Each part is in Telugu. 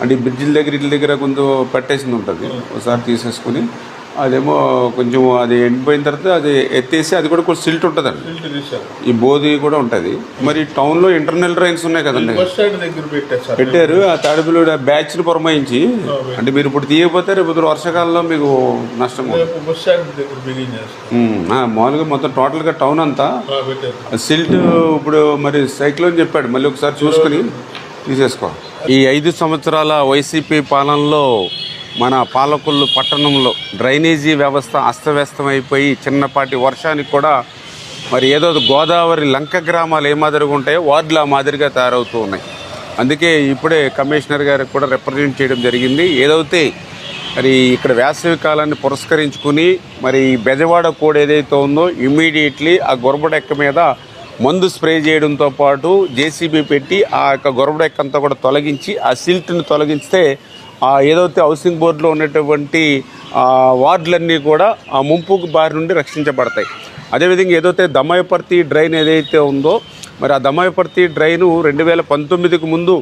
అంటే ఈ బ్రిడ్జిల దగ్గర ఇళ్ళ దగ్గర కొంచెం పట్టేసింది ఉంటుంది, ఒకసారి తీసేసుకుని అదేమో కొంచెం అది ఎండిపోయిన తర్వాత అది ఎత్తేసి అది కూడా కొంచెం సిల్ట్ ఉంటుందండి, ఈ బోధి కూడా ఉంటుంది. మరి టౌన్లో ఇంటర్నల్ డ్రైన్స్ ఉన్నాయి కదండి, పెట్టారు. ఆ తాడిపల్లి బ్యాచ్ని పురమాయించి, అంటే మీరు ఇప్పుడు తీయకపోతే రేపు వర్షాకాలంలో మీకు నష్టం. మామూలుగా మొత్తం టోటల్గా టౌన్ అంతా సిల్ట్ ఇప్పుడు మరి సైక్లోన్ చెప్పాడు, మళ్ళీ ఒకసారి చూసుకుని తీసేసుకో. ఈ 5 సంవత్సరాల వైసీపీ పాలనలో మన పాలకొల్లు పట్టణంలో డ్రైనేజీ వ్యవస్థ అస్తవ్యస్తమైపోయి చిన్నపాటి వర్షానికి కూడా మరి ఏదో గోదావరి లంక గ్రామాలు ఏ మాదిరిగా ఉంటాయో వార్డులు ఆ మాదిరిగా తయారవుతూ ఉన్నాయి. అందుకే ఇప్పుడే కమిషనర్ గారికి కూడా రిప్రజెంట్ చేయడం జరిగింది. ఏదైతే మరి ఇక్కడ వేసవి కాలాన్ని పురస్కరించుకుని మరి బెజవాడ కోడ్ ఏదైతే ఉందో ఇమ్మీడియట్లీ ఆ గొరబడెక్క మీద మందు స్ప్రే చేయడంతో పాటు జేసీబీ పెట్టి ఆ యొక్క గొరబడెక్క అంతా కూడా తొలగించి ఆ సిల్ట్ని తొలగిస్తే ఏదైతే హౌసింగ్ బోర్డులో ఉన్నటువంటి వార్డులన్నీ కూడా ఆ ముంపుకు బారి నుండి రక్షించబడతాయి. అదేవిధంగా ఏదైతే దమ్మాయపర్తి డ్రైన్ ఏదైతే ఉందో మరి ఆ దమ్మాయపర్తి డ్రైను 2019కు ముందు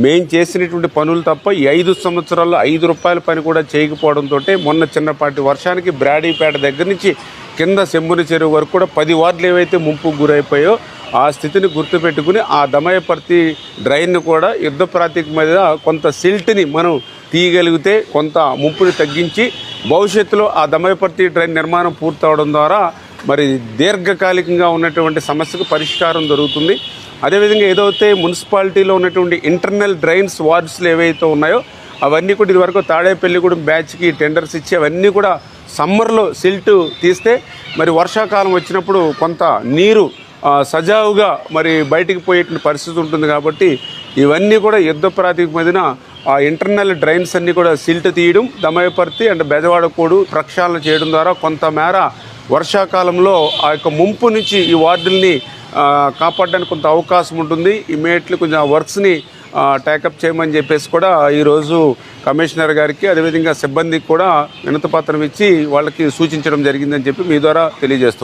మేము చేసినటువంటి పనులు తప్ప ఈ 5 సంవత్సరాల్లో 5 రూపాయల పని కూడా చేయకపోవడంతో మొన్న చిన్నపాటి వర్షానికి బ్రాడీపేట దగ్గర నుంచి కింద సెంబుని చెరువు వరకు కూడా 10 వార్డులు ఏవైతే ముంపుకు గురైపోయో ఆ స్థితిని గుర్తుపెట్టుకుని ఆ దమ్మాయపర్తి డ్రైన్ను కూడా యుద్ధ ప్రాతిపదిక మీద కొంత సిల్ట్ని మనం తీయగలిగితే కొంత ముంపుని తగ్గించి భవిష్యత్తులో ఆ దమ్మాయపర్తి డ్రైన్ నిర్మాణం పూర్తవడం ద్వారా మరి దీర్ఘకాలికంగా ఉన్నటువంటి సమస్యకు పరిష్కారం దొరుకుతుంది. అదేవిధంగా ఏదైతే మున్సిపాలిటీలో ఉన్నటువంటి ఇంటర్నల్ డ్రైన్స్ వార్డ్స్లు ఏవైతే ఉన్నాయో అవన్నీ కూడా ఇదివరకు తాడేపల్లిగూడెం బ్యాచ్కి టెండర్స్ ఇచ్చి అవన్నీ కూడా సమ్మర్లో సిల్ట్ తీస్తే మరి వర్షాకాలం వచ్చినప్పుడు కొంత నీరు సజావుగా మరి బయటికి పోయేటువంటి పరిస్థితి ఉంటుంది. కాబట్టి ఇవన్నీ కూడా యుద్ధ ప్రాతిపదికన ఆ ఇంటర్నల్ డ్రైన్స్ అన్నీ కూడా సిల్ట్ తీయడం, దమ్మాయపర్తి అండ్ బెజవాడ కోడు ప్రక్షాళన చేయడం ద్వారా కొంతమేర వర్షాకాలంలో ఆ యొక్క ముంపు నుంచి ఈ వార్డుల్ని కాపాడడానికి కొంత అవకాశం ఉంటుంది. ఇమీడియట్లీ కొంచెం ఆ వర్క్స్ని టేకప్ చేయమని చెప్పేసి కూడా ఈరోజు కమిషనర్ గారికి అదేవిధంగా సిబ్బందికి కూడా వినతిపత్రం ఇచ్చి వాళ్ళకి సూచించడం జరిగిందని చెప్పి మీ ద్వారా తెలియజేస్తాం.